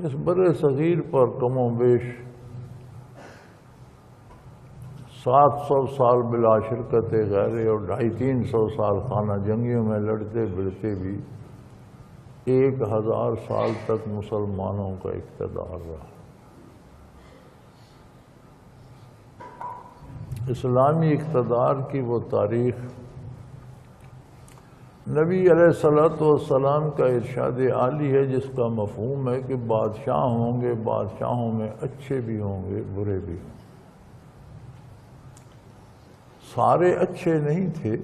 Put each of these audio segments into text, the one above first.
اس برِ صغیر پر کم و بیش 700 سال بلا شرکت غیر اور 250-300 سال خانہ جنگیوں میں لڑتے بڑھتے بھی 1000 سال تک مسلمانوں کا اقتدار رہا۔ اسلامی اقتدار کی وہ تاریخ نبی علیہ الصلوۃ والسلام کا ارشاد عالی ہے، جس کا مفہوم ہے کہ بادشاہ ہوں گے، بادشاہوں میں اچھے بھی ہوں گے، برے بھی ہوں گے۔ سارے اچھے نہیں تھے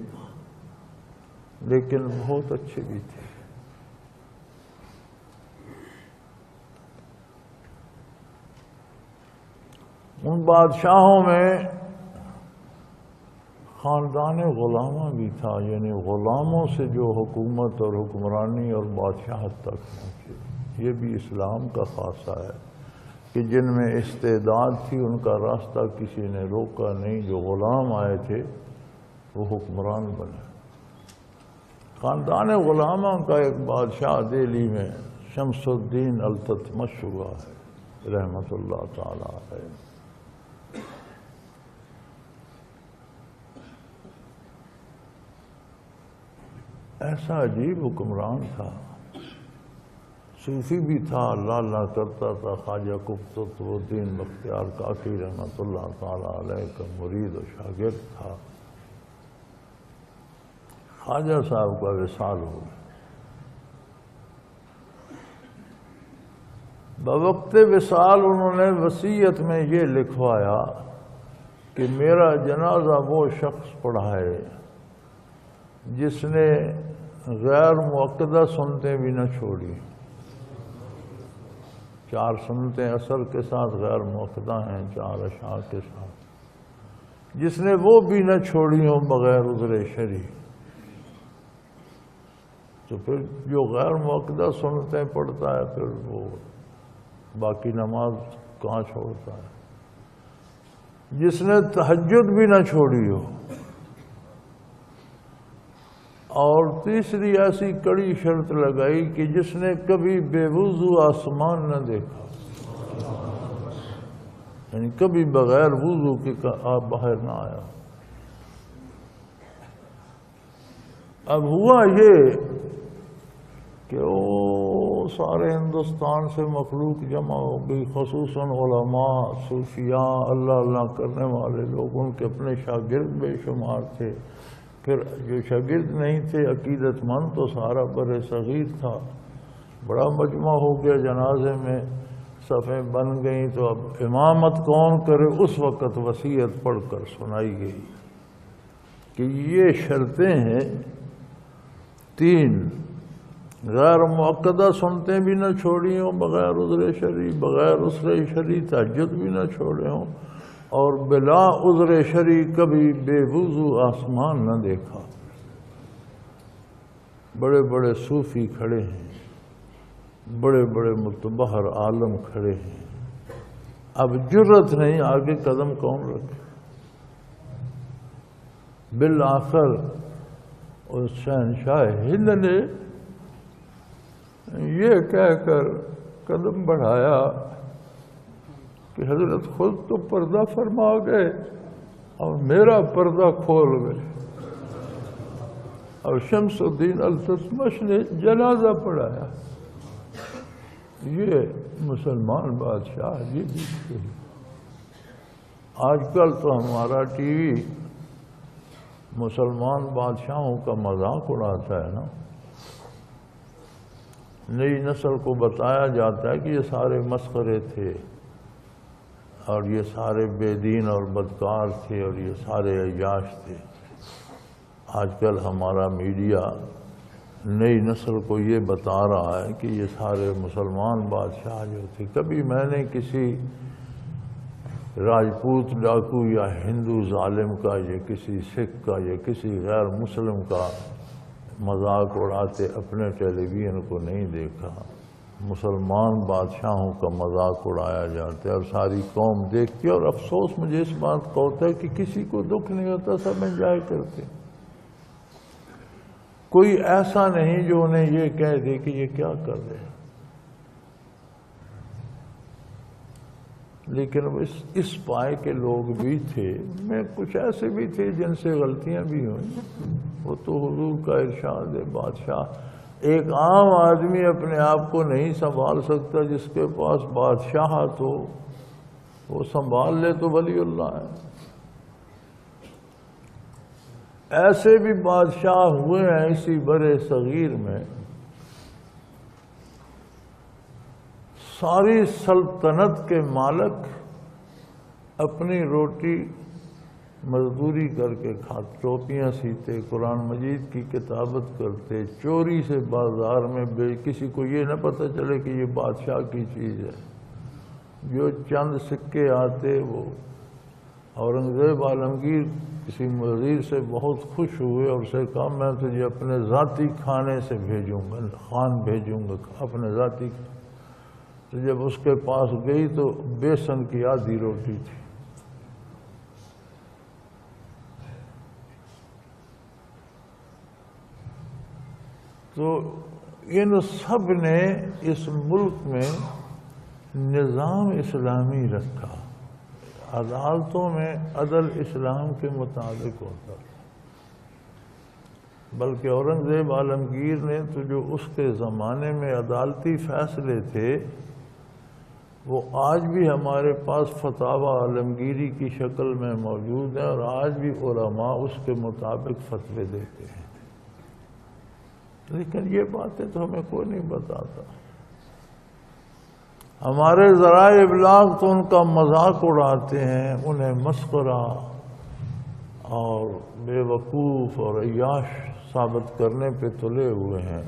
لیکن بہت اچھے بھی تھے۔ ان بادشاہوں میں خاندان غلامہ بھی تھا، یعنی غلاموں سے جو حکومت اور حکمرانی اور بادشاہت تک پہنچے۔ یہ بھی اسلام کا خاصہ ہے کہ جن میں استعداد تھی ان کا راستہ کسی نے روکا نہیں، جو غلام آئے تھے وہ حکمران بنے۔ خاندان غلامہ کا ایک بادشاہ دہلی میں شمس الدین التتمش ہوا ہے، رحمت اللہ تعالی علیہ۔ ایسا عجیب حکمران تھا، صوفی بھی تھا، اللہ اللہ کرتا تھا۔ خواجہ قطبالدین بختیار کاکی رحمۃ اللہ تعالی علیہ کا مرید و شاگرد تھا۔ خواجہ صاحب کا وصال ہو گیا۔ بوقت وصال انہوں نے وصیت میں یہ لکھوایا کہ میرا جنازہ وہ شخص پڑھائے جس نے غیر مؤکدہ سنتیں بھی نہ چھوڑی۔ 4 سنتیں اثر کے ساتھ غیر مؤکدہ ہیں، 4 اشعار کے ساتھ، جس نے وہ بھی نہ چھوڑی ہوں بغیر عذر شرعی۔ تو پھر جو غیر مؤکدہ سنتیں پڑھتا ہے پھر وہ باقی نماز کہاں چھوڑتا ہے؟ جس نے تہجد بھی نہ چھوڑی ہو، اور تیسری ایسی کڑی شرط لگائی کہ جس نے کبھی بے وضو آسمان نہ دیکھا، یعنی کبھی بغیر وضو کے آپ باہر نہ آیا۔ اب ہوا یہ کہ وہ سارے ہندوستان سے مخلوق جمع ہو گئی، خصوصاً علماء، صوفیاء، اللہ اللہ کرنے والے لوگ، ان کے اپنے شاگرد بے شمار تھے۔ پھر جو شاگرد نہیں تھے، عقیدت مند، تو سارا برِ صغیر تھا۔ بڑا مجمع ہو گیا، جنازے میں صفیں بن گئیں۔ تو اب امامت کون کرے؟ اس وقت وصیت پڑھ کر سنائی گئی کہ یہ شرطیں ہیں 3، غیر مؤکدہ سنتیں بھی نہ چھوڑی ہوں بغیر عذر شرعی، بغیر عذر شرعی تہجد بھی نہ چھوڑے ہوں، اور بلا عذر شرعی کبھی بے وضو آسمان نہ دیکھا۔ بڑے بڑے صوفی کھڑے ہیں، بڑے بڑے متبحر عالم کھڑے ہیں، اب جرت نہیں آگے قدم کون رکھے۔ بالآخر اس شہنشاہ ہند نے یہ کہہ کر قدم بڑھایا کہ حضرت خود تو پردہ فرما گئے اور میرا پردہ کھول گئے، اور شمس الدین التتمش نے جنازہ پڑھایا۔ یہ مسلمان بادشاہ یہ دیکھتے ہیں۔ آج کل تو ہمارا ٹی وی مسلمان بادشاہوں کا مذاق اڑاتا ہے نا۔ نئی نسل کو بتایا جاتا ہے کہ یہ سارے مسخرے تھے، اور یہ سارے بے دین اور بدکار تھے، اور یہ سارے عیاش تھے۔ آج کل ہمارا میڈیا نئی نسل کو یہ بتا رہا ہے کہ یہ سارے مسلمان بادشاہ جو تھے۔ کبھی میں نے کسی راجپوت ڈاکو یا ہندو ظالم کا یا کسی سکھ کا یا کسی غیر مسلم کا مذاق اڑاتے اپنے ٹیلی ویژن کو نہیں دیکھا۔ مسلمان بادشاہوں کا مذاق اڑایا جاتا ہے اور ساری قوم دیکھتی ہے، اور افسوس مجھے اس بات کا ہوتا ہے کہ کسی کو دکھ نہیں ہوتا، سب انجوائے کرتے۔ کوئی ایسا نہیں جو انہیں یہ کہہ دے کہ یہ کیا کر رہے ہیں۔ لیکن اس پائے کے لوگ بھی تھے، میں کچھ ایسے بھی تھے جن سے غلطیاں بھی ہوئیں، وہ تو حضور کا ارشاد ہے۔ بادشاہ ایک عام آدمی اپنے آپ کو نہیں سنبھال سکتا، جس کے پاس بادشاہت ہو وہ سنبھال لے تو ولی اللہ ہے۔ ایسے بھی بادشاہ ہوئے ہیں اسی برے صغیر میں، ساری سلطنت کے مالک اپنی روٹی مزدوری کر کے کھاتے، ٹوپیاں سیتے، قرآن مجید کی کتابت کرتے، چوری سے بازار میں کسی کو یہ نہ پتہ چلے کہ یہ بادشاہ کی چیز ہے۔ جو چند سکے آتے وہ اورنگزیب عالمگیر کسی وزیر سے بہت خوش ہوئے اور اسے کہا میں تجھے اپنے ذاتی کھانے سے بھیجوں گا، خان بھیجوں گا اپنے ذاتی۔ تو جب اس کے پاس گئی تو بیسن کی آدھی روٹی تھی۔ تو ان سب نے اس ملک میں نظام اسلامی رکھا، عدالتوں میں عدل اسلام کے مطابق ہوتا تھا۔ بلکہ اورنگزیب عالمگیر نے تو جو اس کے زمانے میں عدالتی فیصلے تھے وہ آج بھی ہمارے پاس فتاوی عالمگیری کی شکل میں موجود ہیں، اور آج بھی علماء اس کے مطابق فتوے دیتے ہیں۔ لیکن یہ باتیں تو ہمیں کوئی نہیں بتاتا۔ ہمارے ذرائع ابلاغ تو ان کا مذاق اڑاتے ہیں، انہیں مسخرہ اور بے وقوف اور عیاش ثابت کرنے پہ تلے ہوئے ہیں۔